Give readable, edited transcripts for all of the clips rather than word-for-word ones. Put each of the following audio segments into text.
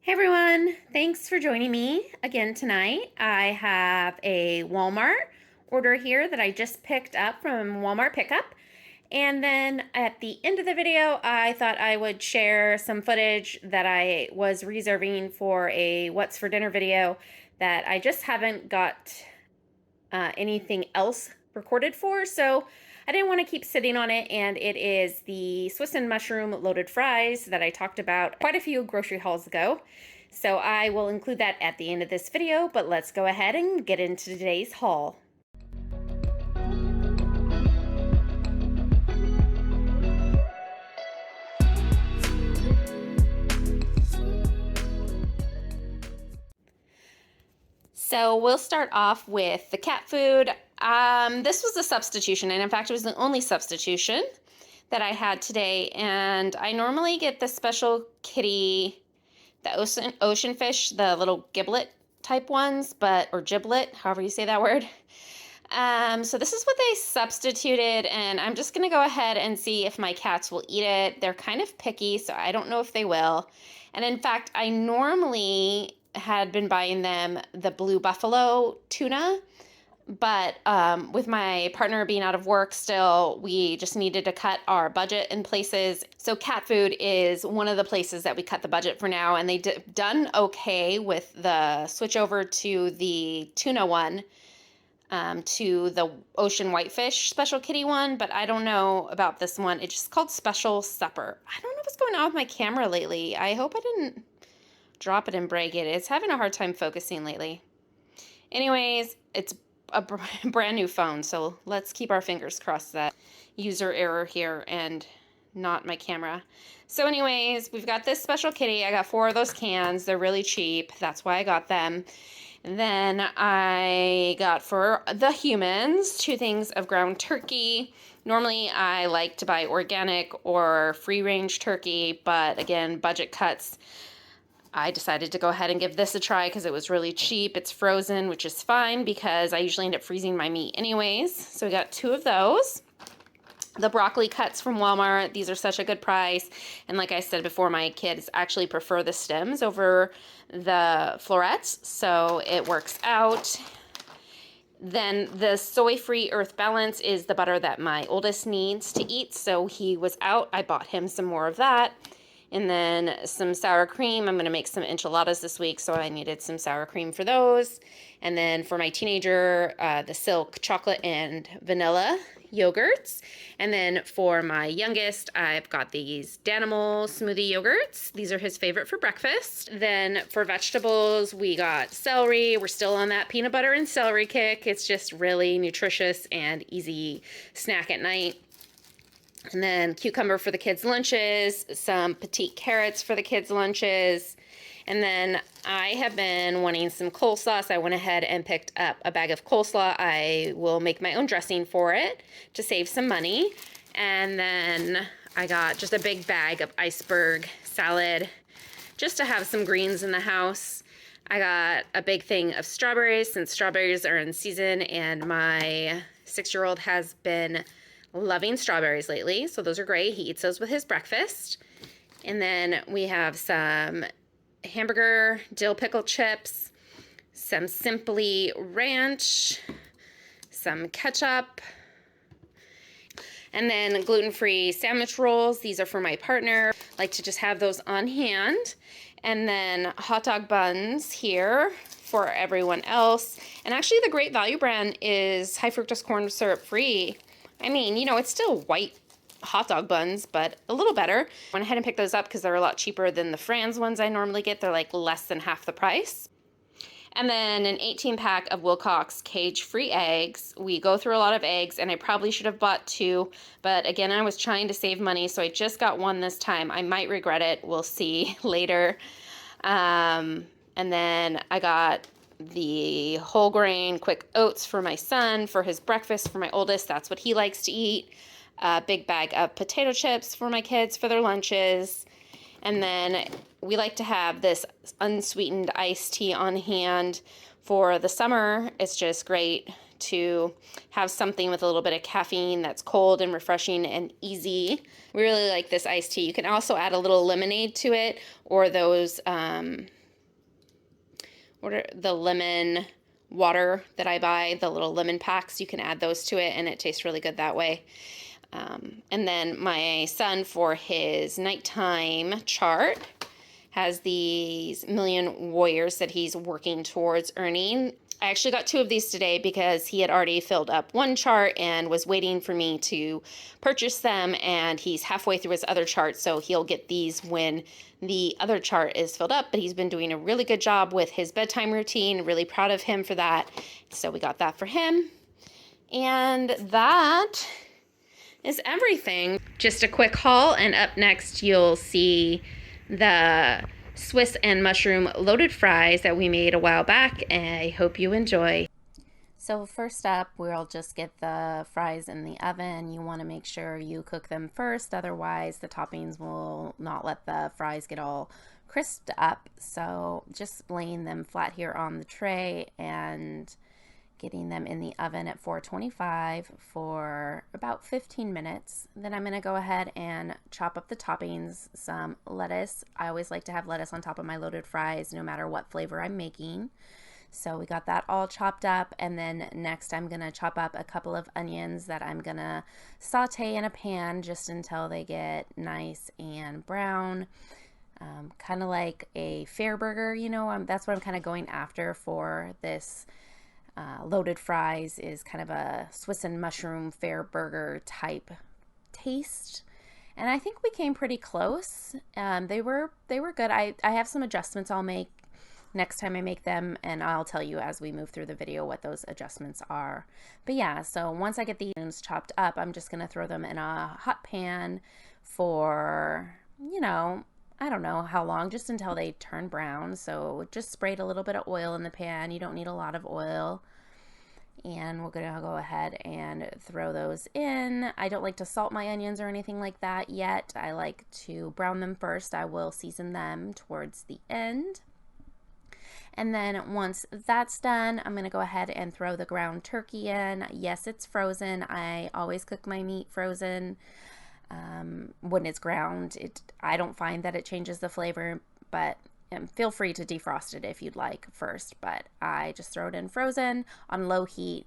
Hey everyone, thanks for joining me again tonight. I have a Walmart order here that I just picked up from Walmart Pickup. And then at the end of the video, I thought I would share some footage that I was reserving for a What's for Dinner video that I just haven't got anything else recorded for. So I didn't want to keep sitting on it, and it is the Swiss and mushroom loaded fries that I talked about quite a few grocery hauls ago. So I will include that at the end of this video, but let's go ahead and get into today's haul. So we'll start off with the cat food. This was a substitution, and in fact, it was the only substitution that I had today. And I normally get the special kitty, the ocean fish, the little giblet type ones, or giblet, however you say that word. So this is what they substituted, and I'm just gonna go ahead and see if my cats will eat it. They're kind of picky, so I don't know if they will. And in fact, I normally had been buying them the blue buffalo tuna, but with my partner being out of work still, we just needed to cut our budget in places. So cat food is one of the places that we cut the budget for now, and they done okay with the switch over to the tuna one, to the ocean whitefish special kitty one, but I don't know about this one. It's just called Special Supper. I don't know what's going on with my camera lately. I hope I didn't drop it and break it. It's having a hard time focusing lately. Anyways, it's a brand new phone, so let's keep our fingers crossed that user error here and not my camera. So anyways, we've got this special kitty. I got 4 of those cans. They're really cheap. That's why I got them. And then I got for the humans 2 things of ground turkey. Normally I like to buy organic or free range turkey, but again, budget cuts. I decided to go ahead and give this a try because it was really cheap. It's frozen, which is fine because I usually end up freezing my meat anyways. So we got 2 of those. The broccoli cuts from Walmart, these are such a good price. And like I said before, my kids actually prefer the stems over the florets, so it works out. Then the soy-free Earth Balance is the butter that my oldest needs to eat, so he was out. I bought him some more of that. And then some sour cream. I'm going to make some enchiladas this week, so I needed some sour cream for those. And then for my teenager, the Silk chocolate and vanilla yogurts. And then for my youngest, I've got these Danimal smoothie yogurts. These are his favorite for breakfast. Then for vegetables, we got celery. We're still on that peanut butter and celery kick. It's just really nutritious and easy snack at night. And then cucumber for the kids' lunches, some petite carrots for the kids' lunches. And then I have been wanting some coleslaw, so I went ahead and picked up a bag of coleslaw. I will make my own dressing for it to save some money. And then I got just a big bag of iceberg salad just to have some greens in the house. I got a big thing of strawberries since strawberries are in season, and my 6-year-old has been loving strawberries lately, so those are great. He eats those with his breakfast. And then we have some hamburger dill pickle chips, some Simply Ranch, some ketchup, and then gluten-free sandwich rolls. These are for my partner. I like to just have those on hand. And then hot dog buns here for everyone else. And actually the Great Value brand is high fructose corn syrup free. I mean, you know, it's still white hot dog buns, but a little better. Went ahead and picked those up because they're a lot cheaper than the Franz ones I normally get. They're like less than half the price. And then an 18-pack of Wilcox cage-free eggs. We go through a lot of eggs, and I probably should have bought 2, but again, I was trying to save money, so I just got 1 this time. I might regret it. We'll see later. And then I got the whole grain quick oats for my son for his breakfast. For my oldest, that's what he likes to eat. A big bag of potato chips for my kids for their lunches. And then we like to have this unsweetened iced tea on hand for the summer. It's just great to have something with a little bit of caffeine that's cold and refreshing and easy. We really like this iced tea. You can also add a little lemonade to it, or those what are the lemon water that I buy, the little lemon packs. You can add those to it and it tastes really good that way. And then my son, for his nighttime chart, has these million warriors that he's working towards earning. I actually got 2 of these today because he had already filled up one chart and was waiting for me to purchase them, and he's halfway through his other chart, so he'll get these when the other chart is filled up. But he's been doing a really good job with his bedtime routine. Really proud of him for that. So we got that for him. And that is everything. Just a quick haul, and up next you'll see the Swiss and mushroom loaded fries that we made a while back. I hope you enjoy. So first up, we'll just get the fries in the oven. You want to make sure you cook them first, otherwise the toppings will not let the fries get all crisped up. So just laying them flat here on the tray and getting them in the oven at 425 for about 15 minutes. Then I'm going to go ahead and chop up the toppings, some lettuce. I always like to have lettuce on top of my loaded fries no matter what flavor I'm making. So we got that all chopped up, and then next I'm going to chop up a couple of onions that I'm going to saute in a pan just until they get nice and brown. Kind of like a fair burger, you know, that's what I'm kind of going after for this loaded fries, is kind of a Swiss and mushroom fair burger type taste. And I think we came pretty close. They were good. I have some adjustments I'll make next time I make them, and I'll tell you as we move through the video what those adjustments are. But yeah, so once I get the onions chopped up, I'm just going to throw them in a hot pan for, you know, I don't know how long, just until they turn brown. So just sprayed a little bit of oil in the pan. You don't need a lot of oil. And we're going to go ahead and throw those in. I don't like to salt my onions or anything like that yet. I like to brown them first. I will season them towards the end. And then once that's done, I'm going to go ahead and throw the ground turkey in. Yes, it's frozen. I always cook my meat frozen. When it's ground, I don't find that it changes the flavor, but feel free to defrost it if you'd like first, but I just throw it in frozen on low heat.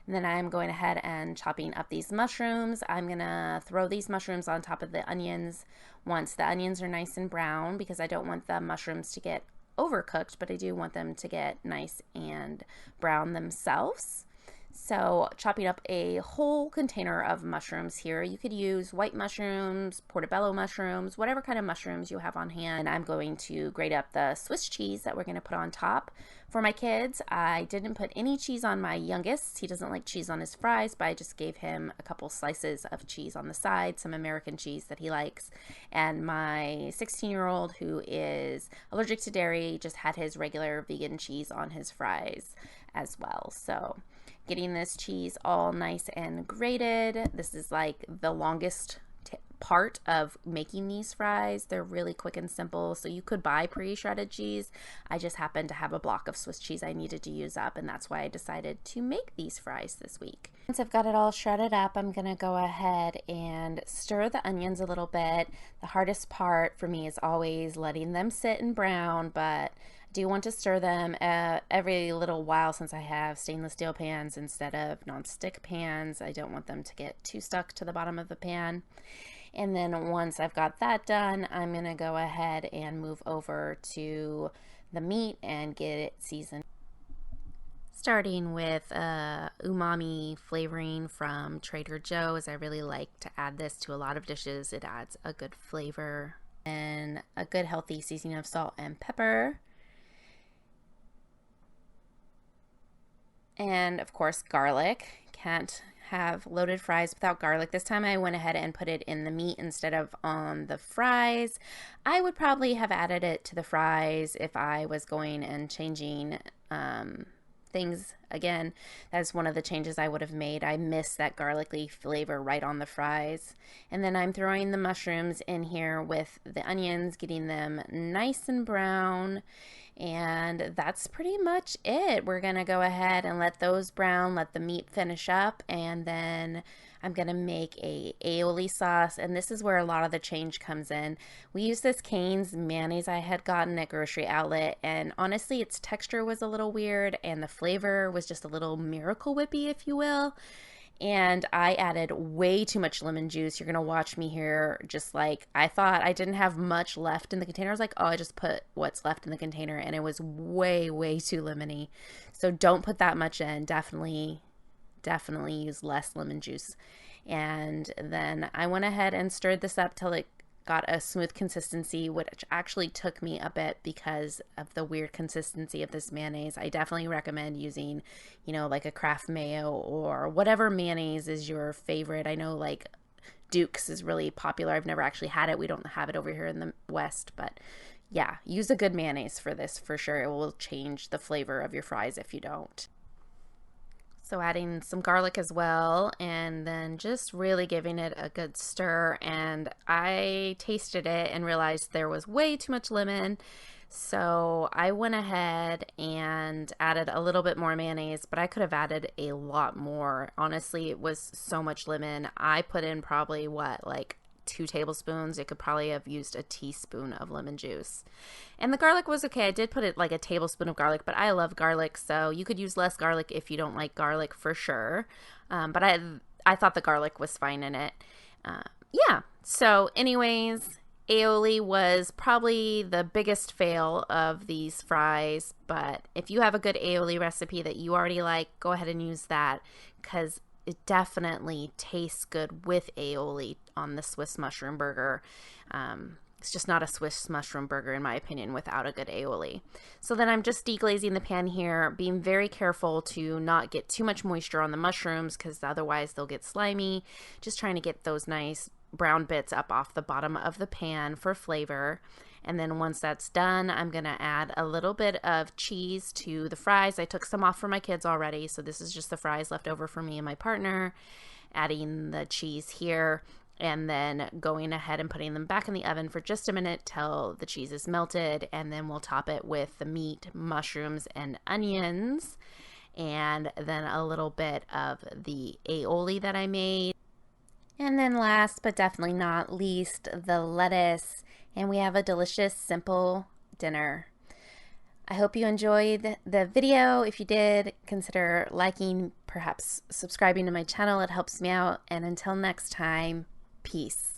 And then I'm going ahead and chopping up these mushrooms. I'm gonna throw these mushrooms on top of the onions once the onions are nice and brown, because I don't want the mushrooms to get overcooked, but I do want them to get nice and brown themselves. So chopping up a whole container of mushrooms here. You could use white mushrooms, portobello mushrooms, whatever kind of mushrooms you have on hand. I'm going to grate up the Swiss cheese that we're going to put on top. For my kids, I didn't put any cheese on my youngest. He doesn't like cheese on his fries, but I just gave him a couple slices of cheese on the side, some American cheese that he likes. And my 16-year-old, who is allergic to dairy, just had his regular vegan cheese on his fries as well. So getting this cheese all nice and grated. This is like the longest part of making these fries. They're really quick and simple, so you could buy pre-shredded cheese. I just happened to have a block of Swiss cheese I needed to use up, and that's why I decided to make these fries this week. Once I've got it all shredded up, I'm gonna go ahead and stir the onions a little bit. The hardest part for me is always letting them sit and brown, but do want to stir them every little while, since I have stainless steel pans instead of non-stick pans. I don't want them to get too stuck to the bottom of the pan. And then once I've got that done, I'm going to go ahead and move over to the meat and get it seasoned. Starting with umami flavoring from Trader Joe's. I really like to add this to a lot of dishes. It adds a good flavor. And a good healthy seasoning of salt and pepper. And of course garlic. Can't have loaded fries without garlic. This time I went ahead and put it in the meat instead of on the fries. I would probably have added it to the fries if I was going and changing things again. That's one of the changes I would have made. I miss that garlicky flavor right on the fries. And then I'm throwing the mushrooms in here with the onions, getting them nice and brown. And that's pretty much it. We're going to go ahead and let those brown, let the meat finish up, and then I'm going to make a aioli sauce, and this is where a lot of the change comes in. We use this Cane's mayonnaise I had gotten at Grocery Outlet, and honestly its texture was a little weird and the flavor was just a little Miracle Whippy, if you will. And I added way too much lemon juice. You're going to watch me here just like I thought I didn't have much left in the container. I was like, oh, I just put what's left in the container, and it was way, way too lemony. So don't put that much in. Definitely use less lemon juice. And then I went ahead and stirred this up till it got a smooth consistency, which actually took me a bit because of the weird consistency of this mayonnaise. I definitely recommend using, like a Kraft mayo or whatever mayonnaise is your favorite. I know like Duke's is really popular. I've never actually had it. We don't have it over here in the West, but yeah, use a good mayonnaise for this for sure. It will change the flavor of your fries if you don't. So adding some garlic as well, and then just really giving it a good stir. And I tasted it and realized there was way too much lemon. So I went ahead and added a little bit more mayonnaise, but I could have added a lot more. Honestly, it was so much lemon. I put in probably like 2 tablespoons. It could probably have used a teaspoon of lemon juice. And the garlic was okay. I did put it like a tablespoon of garlic, but I love garlic, so you could use less garlic if you don't like garlic for sure. But I thought the garlic was fine in it. Yeah. So anyways, aioli was probably the biggest fail of these fries, but if you have a good aioli recipe that you already like, go ahead and use that, because it definitely tastes good with aioli on the Swiss mushroom burger. It's just not a Swiss mushroom burger, in my opinion, without a good aioli. So then I'm just deglazing the pan here, being very careful to not get too much moisture on the mushrooms because otherwise they'll get slimy. Just trying to get those nice brown bits up off the bottom of the pan for flavor. And then once that's done, I'm going to add a little bit of cheese to the fries. I took some off for my kids already, so this is just the fries left over for me and my partner. Adding the cheese here, and then going ahead and putting them back in the oven for just a minute till the cheese is melted, and then we'll top it with the meat, mushrooms, and onions, and then a little bit of the aioli that I made. And then last but definitely not least, the lettuce, and we have a delicious, simple dinner. I hope you enjoyed the video. If you did, consider liking, perhaps subscribing to my channel. It helps me out. And until next time, peace.